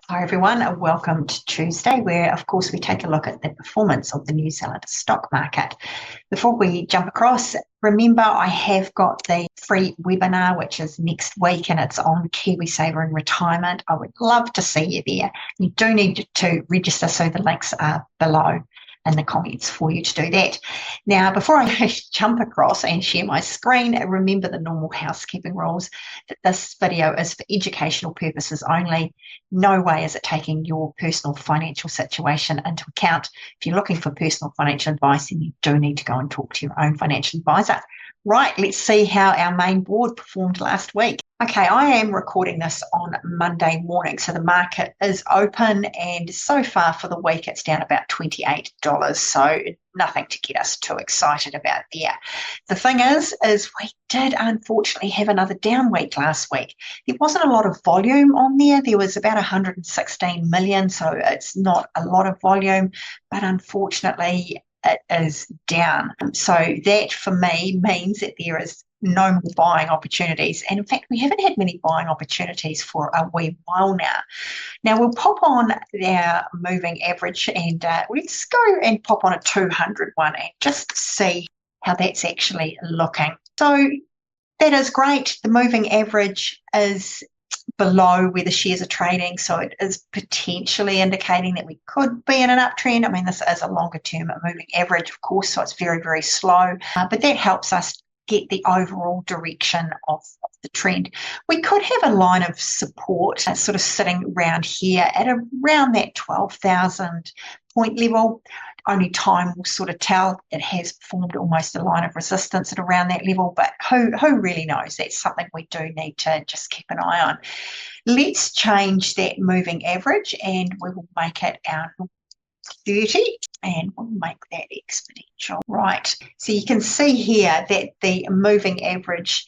Hi everyone, and welcome to Tuesday, where of course we take a look at the performance of the New Zealand stock market. Before we jump across, remember I have got the free webinar which is next week and it's on KiwiSaver and retirement. I would love to see you there. You do need to register, so the links are below in the comments for you to do that. Now, before I jump across and share my screen, remember the normal housekeeping rules, that this video is for educational purposes only. No way is it taking your personal financial situation into account. If you're looking for personal financial advice, then you do need to go and talk to your own financial advisor. Right, let's see how our main board performed last week. Okay, I am recording this on Monday morning, so the market is open, and so far for the week it's down about $28, so nothing to get us too excited about there. The thing is we did unfortunately have another down week last week. There wasn't a lot of volume on there. There was about 116 million, so it's not a lot of volume, but unfortunately it is down. So that for me means that there is no more buying opportunities. And in fact, we haven't had many buying opportunities for a wee while now. Now we'll pop on our moving average and let's go and pop on a 200 one and just see how that's actually looking. So that is great. The moving average is below where the shares are trading, so it is potentially indicating that we could be in an uptrend. I mean, this is a longer term moving average, of course, so it's very, very slow, but that helps us get the overall direction of the trend. We could have a line of support sort of sitting around here at around that 12,000 point level. Only time will sort of tell. It has formed almost a line of resistance at around that level, but who really knows? That's something we do need to just keep an eye on. Let's change that moving average and we will make it our 30 and we'll make that exponential. Right, so you can see here that the moving average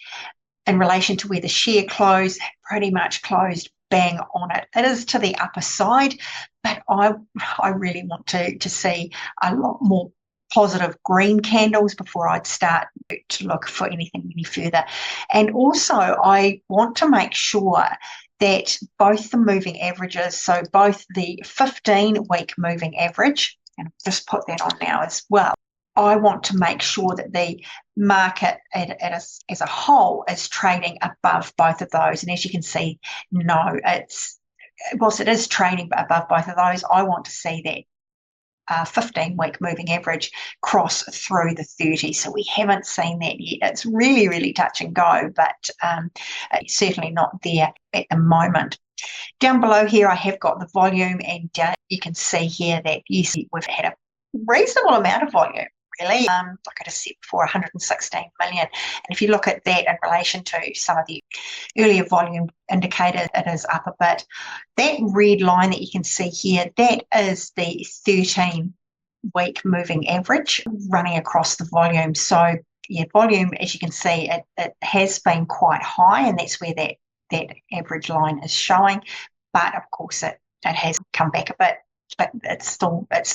in relation to where the share closed pretty much closed bang on it. It is to the upper side, but I really want to see a lot more positive green candles before I'd start to look for anything any further. And also I want to make sure that both the moving averages, so both the 15-week moving average, and I'll just put that on now as well, I want to make sure that the market as a whole is trading above both of those. And as you can see, no, whilst it is trading above both of those, I want to see that 15-week moving average cross through the 30. So we haven't seen that yet. It's really, really touch and go, but it's certainly not there at the moment. Down below here, I have got the volume, and you can see here that yes, we've had a reasonable amount of volume. Really, like I just said before, 116 million. And if you look at that in relation to some of the earlier volume indicators, it is up a bit. That red line that you can see here, that is the 13-week moving average running across the volume. So yeah, volume, as you can see, it has been quite high, and that's where that average line is showing. But of course, it has come back a bit. But it's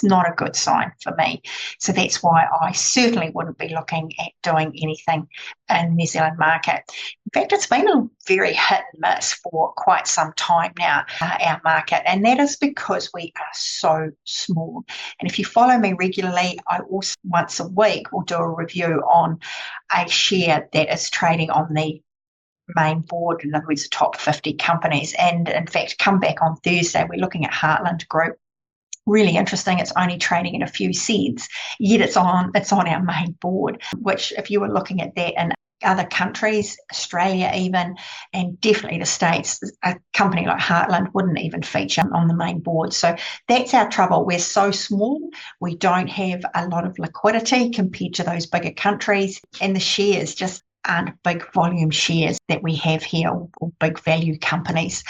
not a good sign for me. So that's why I certainly wouldn't be looking at doing anything in the New Zealand market. In fact, it's been a very hit and miss for quite some time now, our market, and that is because we are so small. And if you follow me regularly, I also once a week will do a review on a share that is trading on the main board, in other words, the top 50 companies. And in fact, come back on Thursday, we're looking at Heartland Group. Really interesting. It's only trading in a few cents, yet it's on our main board, which if you were looking at that in other countries, Australia even, and definitely the States, a company like Heartland wouldn't even feature on the main board. So that's our trouble. We're so small. We don't have a lot of liquidity compared to those bigger countries, and the shares just aren't big volume shares that we have here, or big value companies.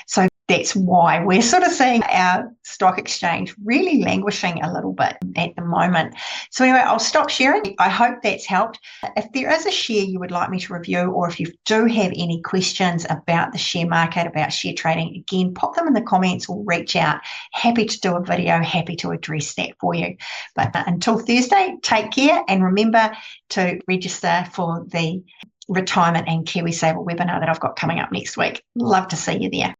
So that's why we're sort of seeing our stock exchange really languishing a little bit at the moment. So anyway, I'll stop sharing. I hope that's helped. If there is a share you would like me to review, or if you do have any questions about the share market, about share trading, again, pop them in the comments or reach out. Happy to do a video, happy to address that for you. But until Thursday, take care, and remember to register for the retirement and KiwiSaver webinar that I've got coming up next week. Love to see you there.